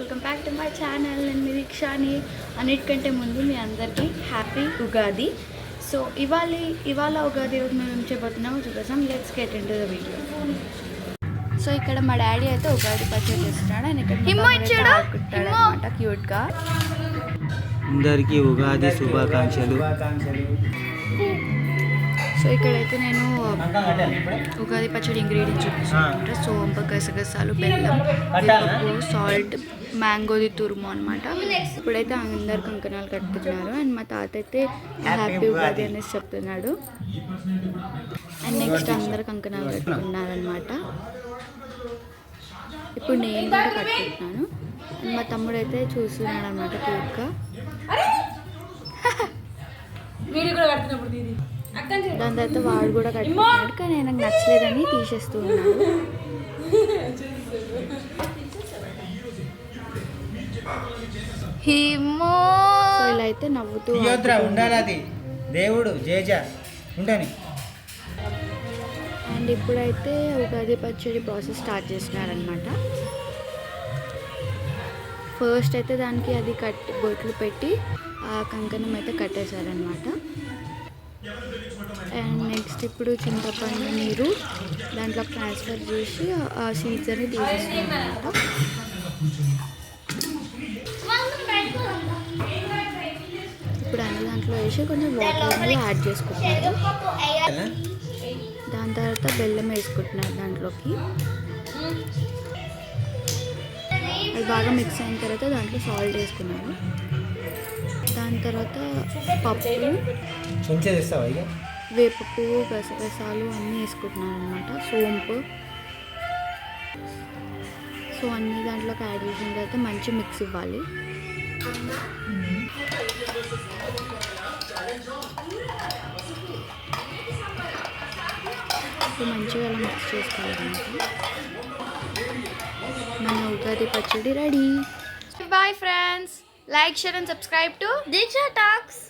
Welcome back to my channel. నేను మీ దీక్షాని. అన్నిటికంటే ముందు మీ అందరికీ హ్యాపీ ఉగాది. సో ఇవాళ ఉగాది రోజు మేము ఏం చేయబోతున్నామో చూపిస్తాం. Let's get into the video. So ఇక్కడ మా డాడీ అయితే ఉగాది పచ్చడి చేస్తున్నాడు. ఆయన ఇక్కడ ఆడుకుంటాడు అనమాట క్యూట్గా. అందరికీ ఉగాది శుభాకాంక్షలు. సో ఇక్కడైతే నేను ఉగాది పచ్చడి ఇంగ్రీడియంట్స్ చూపిస్తాను. సోంపు, గసగసాలు, బెల్లం, వేపపు, సాల్ట్, మ్యాంగోది తురుము అనమాట. ఇప్పుడైతే అందరు కంకణాలు కట్టుతున్నారు. అండ్ మా తాత అయితే హ్యాపీ ఉగాది అనేసి చెప్తున్నాడు. అండ్ నెక్స్ట్ అందరు కంకణాలు కట్టుకున్నారనమాట. ఇప్పుడు నేను కూడా కట్టుకుంటున్నాను. అండ్ మా తమ్ముడు అయితే చూస్తున్నాడు అనమాట క్యూట్గా. దాని తర్వాత వాడు కూడా కట్టుకున్నాడు, కానీ నాకు నచ్చలేదని తీసేస్తూ ఉన్నాడు. సో ఇలా అయితే నవ్వుతూ దేవుడు ఉండని. అండ్ ఇప్పుడైతే ఉగాది పచ్చడి ప్రాసెస్ స్టార్ట్ చేసినారనమాట. ఫస్ట్ అయితే దానికి అది బొట్లు పెట్టి ఆ కంకణం అయితే కట్టేశారనమాట. అండ్ నెక్స్ట్ ఇప్పుడు చింతపండు నీరు దాంట్లో ట్రాన్స్ఫర్ చేసి ఆ సీడ్స్ అని తీసేస్తారనమాట. ఇప్పుడు అన్ని దాంట్లో వేసి కొంచెం వాటర్ అనేది యాడ్ చేసుకుంటున్నారు. దాని తర్వాత బెల్లం వేసుకుంటున్నారు దాంట్లోకి. అది బాగా మిక్స్ అయిన తర్వాత దాంట్లో సాల్ట్ వేసుకున్నారు. దాని తర్వాత పప్పు, వేపపు, గసగసాలు అన్నీ వేసుకుంటున్నారు అనమాట. సోంపు. సో అన్నీ దాంట్లోకి యాడ్ చేసిన తర్వాత మంచి మిక్స్ ఇవ్వాలి. మంచిగా అలా మిక్స్ చేసుకోవాలన్నమాట. మన ఉగాది పచ్చడి ready. Bye friends. Like, share and subscribe to Deeksha talks.